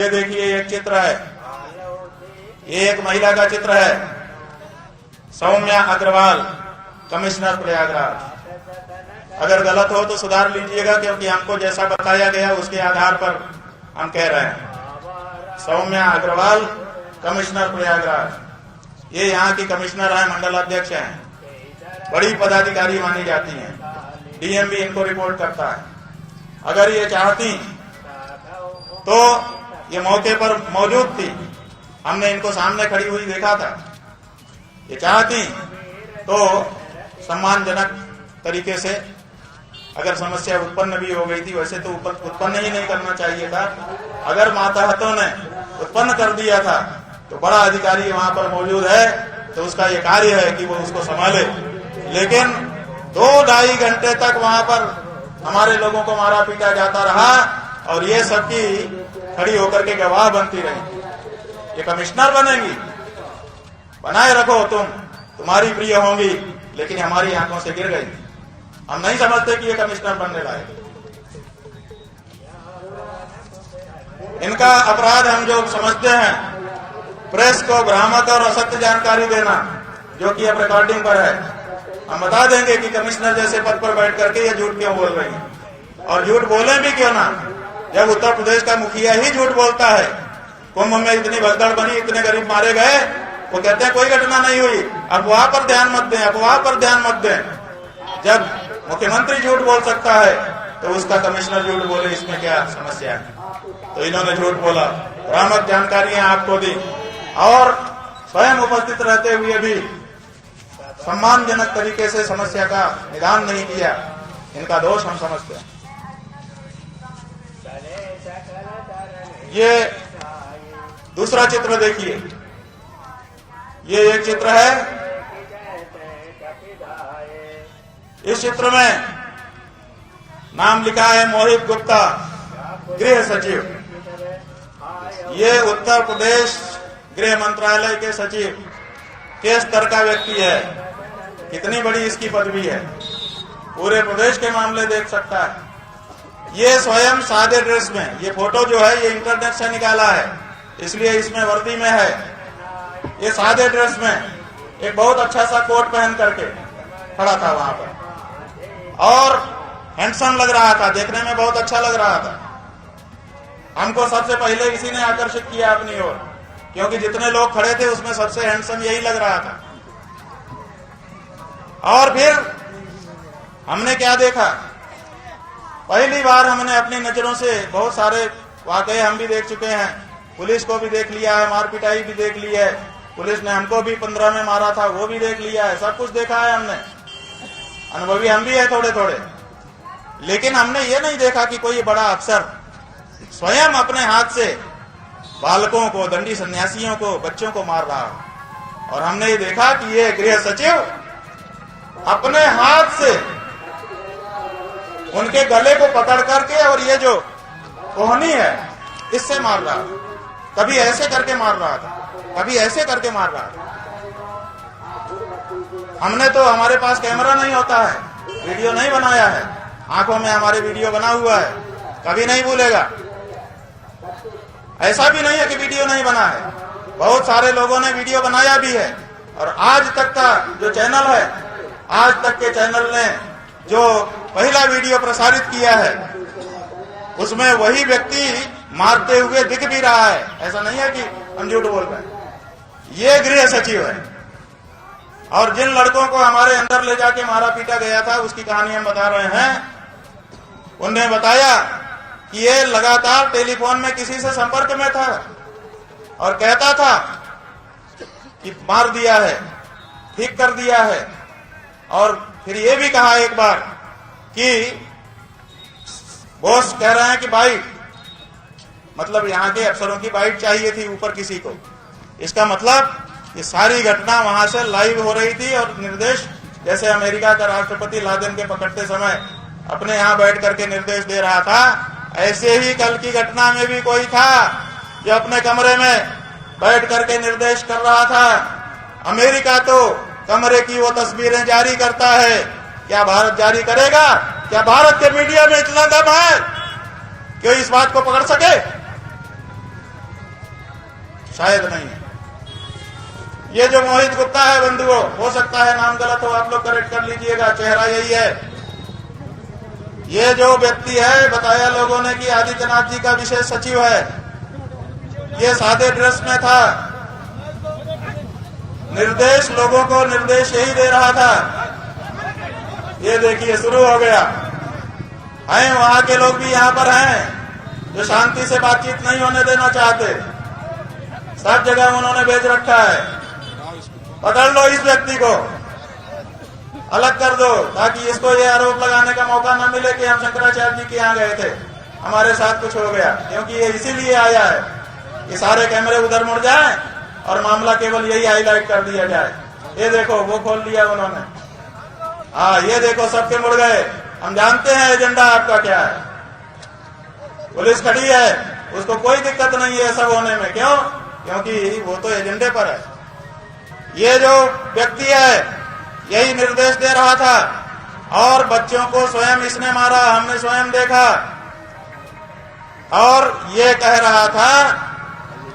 ये देखिए एक चित्र है, ये एक महिला का चित्र है, सौम्या अग्रवाल, कमिश्नर प्रयागराज। अगर गलत हो तो सुधार लीजिएगा, क्योंकि हमको जैसा बताया गया उसके आधार पर हम कह रहे हैं। सौम्या अग्रवाल, कमिश्नर प्रयागराज। ये यहाँ की कमिश्नर है, मंडल अध्यक्ष हैं, बड़ी पदाधिकारी मानी जाती हैं। डीएम भी इनको रिपोर्ट करता है। अगर ये चाहती तो ये मौके पर मौजूद थी, हमने इनको सामने खड़ी हुई देखा था। ये चाहती तो सम्मानजनक तरीके से, अगर समस्या उत्पन्न भी हो गई थी, वैसे तो उत्पन्न ही नहीं करना चाहिए था। अगर मातहतों ने उत्पन्न कर दिया था तो बड़ा अधिकारी वहां पर मौजूद है, तो उसका ये कार्य है कि वो उसको संभाले। लेकिन 2-2.5 घंटे तक वहां पर हमारे लोगों को मारा पीटा जाता रहा और ये सबकी खड़ी होकर के गवाह बनती रही। ये कमिश्नर बनेगी, बनाए रखो, तुम्हारी प्रिय होंगी, लेकिन हमारी आंखों से गिर गई। हम नहीं समझते कि ये कमिश्नर बनने लायक। इनका अपराध हम जो समझते हैं, प्रेस को भ्रामक और असत्य जानकारी देना, जो कि अब रिकॉर्डिंग पर है। हम बता देंगे कि कमिश्नर जैसे पद पर बैठ करके ये झूठ क्यों बोल रही है, और झूठ बोले भी क्यों ना, जब उत्तर प्रदेश का मुखिया ही झूठ बोलता है। कुंभ में इतनी भगदड़ बनी, इतने गरीब मारे गए, वो कहते हैं कोई घटना नहीं हुई। अफवाह पर ध्यान मत दें, अफवाह पर ध्यान मत दें। जब मुख्यमंत्री झूठ बोल सकता है तो उसका कमिश्नर झूठ बोले, इसमें क्या समस्या है? तो इन्होंने झूठ बोला, भ्रामक जानकारियां आपको दी और स्वयं उपस्थित रहते हुए भी सम्मानजनक तरीके से समस्या का निदान नहीं किया। इनका दोष हम समझते हैं। ये दूसरा चित्र देखिए, ये एक चित्र है। इस चित्र में नाम लिखा है मोहित गुप्ता, गृह सचिव। ये उत्तर प्रदेश गृह मंत्रालय के सचिव के स्तर का व्यक्ति है। कितनी बड़ी इसकी पदवी है, पूरे प्रदेश के मामले देख सकता है। ये स्वयं सादे ड्रेस में, ये फोटो जो है ये इंटरनेट से निकाला है, इसलिए इसमें वर्दी में है। ये सादे ड्रेस में एक बहुत अच्छा सा कोट पहन करके खड़ा था वहां पर, और हैंडसम लग रहा था, देखने में बहुत अच्छा लग रहा था। हमको सबसे पहले इसी ने आकर्षित किया अपनी ओर, क्योंकि जितने लोग खड़े थे उसमें सबसे हैंडसम यही लग रहा था। और फिर हमने क्या देखा, पहली बार हमने अपनी नजरों से बहुत सारे वाकये हम भी देख चुके हैं, पुलिस को भी देख लिया है, मार पिटाई भी देख ली है, पुलिस ने हमको भी 15 में मारा था वो भी देख लिया है, सब कुछ देखा है हमने, अनुभवी हम भी है थोड़े थोड़े। लेकिन हमने ये नहीं देखा कि कोई बड़ा अफसर स्वयं अपने हाथ से बालकों को, दंडी सन्यासियों को, बच्चों को मार रहा है। और हमने ये देखा कि ये गृह सचिव अपने हाथ से उनके गले को पकड़ करके, और ये जो कोहनी है इससे मार रहा था। कभी ऐसे करके मार रहा था, कभी ऐसे करके मार रहा था। हमने तो, हमारे पास कैमरा नहीं होता है, वीडियो नहीं बनाया है, आंखों में हमारे वीडियो बना हुआ है, कभी नहीं भूलेगा। ऐसा भी नहीं है कि वीडियो नहीं बना है, बहुत सारे लोगों ने वीडियो बनाया भी है। और आज तक का जो चैनल है, आज तक के चैनल ने जो पहला वीडियो प्रसारित किया है, उसमें वही व्यक्ति मारते हुए दिख भी रहा है। ऐसा नहीं है कि हम झूठ बोल रहे हैं। ये गृह सचिव है, और जिन लड़कों को हमारे अंदर ले जाके मारा पीटा गया था उसकी कहानी हम बता रहे हैं। उन्होंने बताया कि ये लगातार टेलीफोन में किसी से संपर्क में था और कहता था कि मार दिया है, ठीक कर दिया है। और फिर ये भी कहा एक बार कि बॉस कह रहे हैं कि बाइट, मतलब यहाँ के अफसरों की बाइट चाहिए थी ऊपर किसी को। इसका मतलब ये सारी घटना वहां से लाइव हो रही थी, और निर्देश जैसे अमेरिका का राष्ट्रपति लादेन के पकड़ते समय अपने यहाँ बैठ करके निर्देश दे रहा था, ऐसे ही कल की घटना में भी कोई था जो अपने कमरे में बैठ करके निर्देश कर रहा था। अमेरिका तो कमरे की वो तस्वीरें जारी करता है, क्या भारत जारी करेगा? क्या भारत के मीडिया में इतना दम है कि इस बात को पकड़ सके? शायद नहीं है। ये जो मोहित गुप्ता है बंधुओं, हो सकता है नाम गलत हो, आप लोग करेक्ट कर लीजिएगा, चेहरा यही है। ये जो व्यक्ति है, बताया लोगों ने कि आदित्यनाथ जी का विशेष सचिव है। ये सादे ड्रेस में था, निर्देश लोगों को निर्देश यही दे रहा था। ये देखिए शुरू हो गया है। वहां के लोग भी यहाँ पर हैं जो शांति से बातचीत नहीं होने देना चाहते। सब जगह उन्होंने भेज रखा है, पकड़ लो इस व्यक्ति को, अलग कर दो, ताकि इसको ये आरोप लगाने का मौका न मिले कि हम शंकराचार्य जी के यहाँ गए थे, हमारे साथ कुछ हो गया। क्योंकि ये इसीलिए आया है कि सारे कैमरे उधर मुड़ जाएं और मामला केवल यही हाईलाइट कर दिया जाए। ये देखो वो खोल लिया उन्होंने, हाँ ये देखो सबके मुड़ गए। हम जानते हैं एजेंडा आपका क्या है। पुलिस खड़ी है, उसको कोई दिक्कत नहीं है सब होने में। क्यों? क्योंकि वो तो एजेंडे पर है। ये जो व्यक्ति है यही निर्देश दे रहा था, और बच्चों को स्वयं इसने मारा, हमने स्वयं देखा। और ये कह रहा था,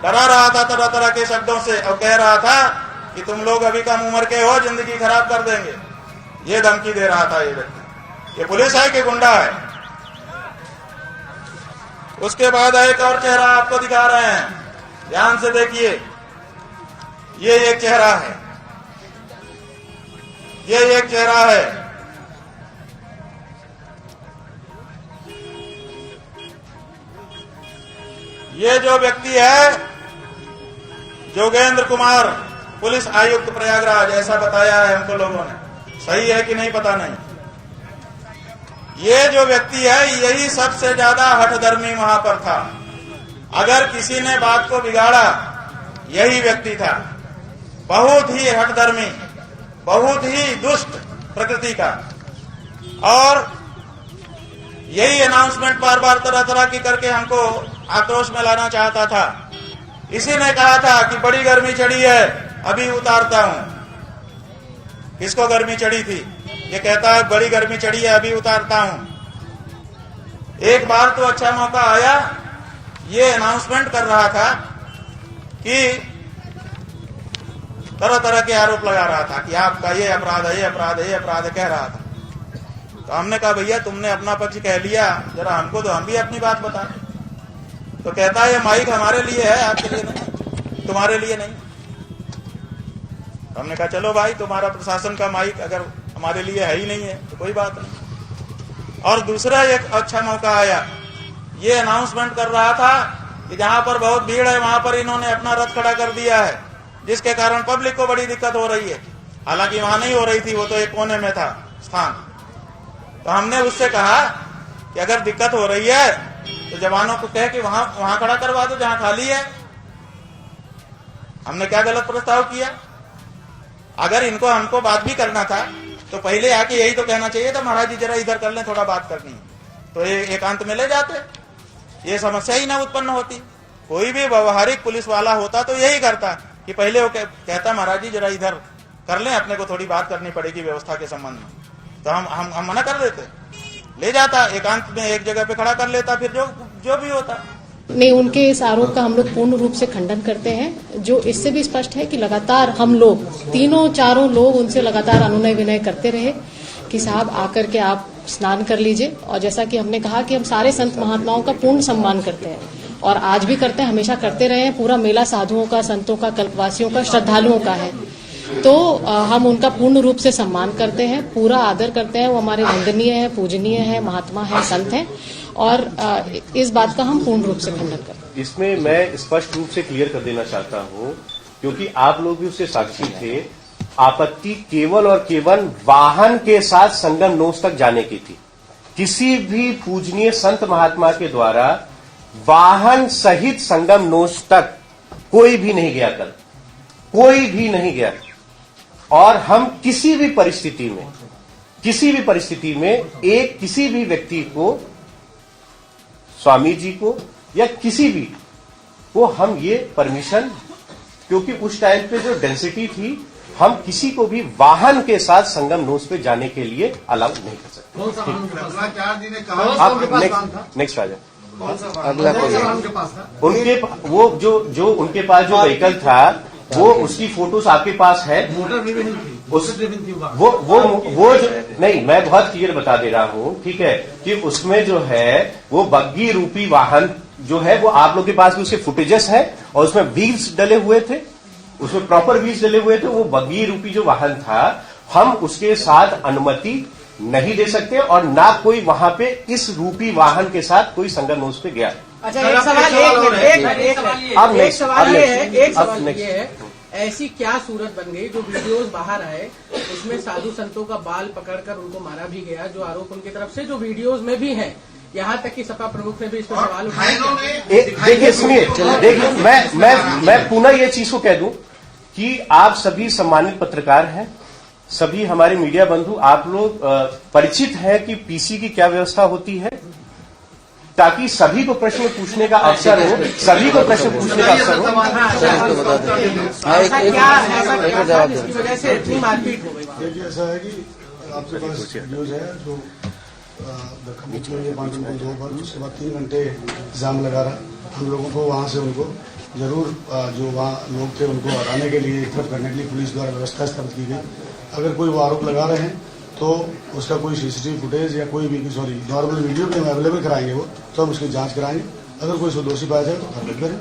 डरा रहा था तरह तरह के शब्दों से, और कह रहा था कि तुम लोग अभी कम उम्र के हो, जिंदगी खराब कर देंगे। ये धमकी दे रहा था ये व्यक्ति। ये पुलिस है कि गुंडा है? उसके बाद एक और चेहरा आपको दिखा रहे हैं, ध्यान से देखिए। ये एक चेहरा है, ये एक चेहरा है। ये जो व्यक्ति है जोगेंद्र कुमार, पुलिस आयुक्त प्रयागराज, ऐसा बताया है हमको लोगों ने। सही है कि नहीं पता नहीं। ये जो व्यक्ति है यही सबसे ज्यादा हठधर्मी वहां पर था। अगर किसी ने बात को बिगाड़ा यही व्यक्ति था। बहुत ही हठधर्मी, बहुत ही दुष्ट प्रकृति का। और यही अनाउंसमेंट बार बार तरह तरह की करके हमको आक्रोश में लाना चाहता था। इसी ने कहा था कि बड़ी गर्मी चढ़ी है, अभी उतारता हूं। किसको गर्मी चढ़ी थी? ये कहता है बड़ी गर्मी चढ़ी है, अभी उतारता हूं। एक बार तो अच्छा मौका आया, ये अनाउंसमेंट कर रहा था कि तरह तरह के आरोप लगा रहा था कि आपका ये अपराध है, ये अपराध है, ये अपराध है, कह रहा था। तो हमने कहा भैया तुमने अपना पक्ष कह लिया, जरा हमको तो हम भी अपनी बात बताएं। तो कहता है ये माइक हमारे लिए है, आपके लिए नहीं, तुम्हारे लिए नहीं। हमने कहा चलो भाई, तुम्हारा प्रशासन का माइक अगर हमारे लिए है ही नहीं है तो कोई बात नहीं। और दूसरा एक अच्छा मौका आया, ये अनाउंसमेंट कर रहा था कि जहां पर बहुत भीड़ है वहां पर इन्होंने अपना रथ खड़ा कर दिया है, जिसके कारण पब्लिक को बड़ी दिक्कत हो रही है। हालांकि वहां नहीं हो रही थी, वो तो एक कोने में था स्थान। तो हमने उससे कहा कि अगर दिक्कत हो रही है तो जवानों को कह कि वहां खड़ा करवा दो जहां खाली है। हमने क्या गलत प्रस्ताव किया? अगर इनको हमको बात भी करना था तो पहले आके यही तो कहना चाहिए था, महाराज जी जरा इधर कर लें, थोड़ा बात करनी है, तो एकांत में ले जाते, ये समस्या ही ना उत्पन्न होती। कोई भी व्यवहारिक पुलिस वाला होता तो यही करता कि पहले वो कहता महाराज जी जरा इधर कर लें, अपने को थोड़ी बात करनी पड़ेगी व्यवस्था के संबंध में। तो हम मना कर देते, ले जाता एकांत में, एक जगह पे खड़ा कर लेता, फिर जो भी होता। नहीं, उनके इस आरोप का हम लोग पूर्ण रूप से खंडन करते हैं। जो इससे भी स्पष्ट है कि लगातार हम लोग तीनों चारों लोग उनसे लगातार अनुनय विनय करते रहे कि साहब आकर के आप स्नान कर लीजिए। और जैसा कि हमने कहा कि हम सारे संत महात्माओं का पूर्ण सम्मान करते हैं और आज भी करते हैं, हमेशा करते रहे हैं। पूरा मेला साधुओं का, संतों का, कल्पवासियों का, श्रद्धालुओं का है, तो हम उनका पूर्ण रूप से सम्मान करते हैं, पूरा आदर करते हैं। वो हमारे वंदनीय है, पूजनीय है, महात्मा है, संत है, और इस बात का हम पूर्ण रूप से खंडन करते हैं। इसमें मैं स्पष्ट रूप से क्लियर कर देना चाहता हूं, क्योंकि आप लोग भी उससे साक्षी थे। आपत्ति केवल और केवल वाहन के साथ संगम नोस तक जाने की थी। किसी भी पूजनीय संत महात्मा के द्वारा वाहन सहित संगम नोस तक कोई भी नहीं गया, कल कोई भी नहीं गया। और हम किसी भी परिस्थिति में किसी भी व्यक्ति को, स्वामी जी को या किसी भी को हम ये परमिशन, क्योंकि उस टाइम पे जो डेंसिटी थी, हम किसी को भी वाहन के साथ संगम नोस पे जाने के लिए अलाउ नहीं कर सकते। आप नेक्स्ट आ जाए। अगला कोई उनके वो जो उनके पास जो व्हीकल था वो उसकी फोटोज आपके पास है। वो जो नहीं, मैं बहुत क्लियर बता दे रहा हूं, ठीक है, कि उसमें जो है वो बग्गी रूपी वाहन जो है वो आप लोग के पास भी उसके फुटेजेस है और उसमें व्हील्स डले हुए थे, उसमें प्रॉपर व्हील्स डले हुए थे। वो बग्गी रूपी जो वाहन था, हम उसके साथ अनुमति नहीं दे सकते और ना कोई वहां पे इस रूपी वाहन के साथ कोई संगम पे गया। अच्छा, एक सवाल ये है, ऐसी क्या सूरत बन गई जो वीडियोस बाहर आए उसमें साधु संतों का बाल पकड़कर उनको मारा भी गया, जो आरोप उनकी तरफ से जो वीडियोस में भी है, यहाँ तक कि सपा प्रमुख ने भी इस पर सवाल उठाया। देखिए सुनिए, देखिए मैं पुनः ये चीज को कह दूं कि आप सभी सम्मानित पत्रकार हैं, सभी हमारे मीडिया बंधु, आप लोग परिचित हैं कि पीसी की क्या व्यवस्था होती है, ताकि सभी को प्रश्न पूछने का अवसर हो, सभी को प्रश्न पूछने का अवसर हो। इसकी वजह से इतनी मारपीट हो गई। देखिए, ऐसा है कि आपके पास न्यूज है जो मुख्यमंत्री 2 बार, उसके बाद 3 घंटे इंतजाम लगा रहा। हम लोगों को वहां से उनको जरूर जो वहाँ लोग थे उनको हटाने के लिए, एक तरफ करने के लिए पुलिस द्वारा व्यवस्था स्थापित की गई। अगर कोई वो आरोप लगा रहे हैं तो उसका कोई सीसीटीवी फुटेज या कोई भी नॉर्मल वीडियो भी हम अवेलेबल कराएंगे, वो तो हम उसकी जांच कराएंगे। अगर कोई उसको दोषी पाया जाए तो कार्रवाई करें।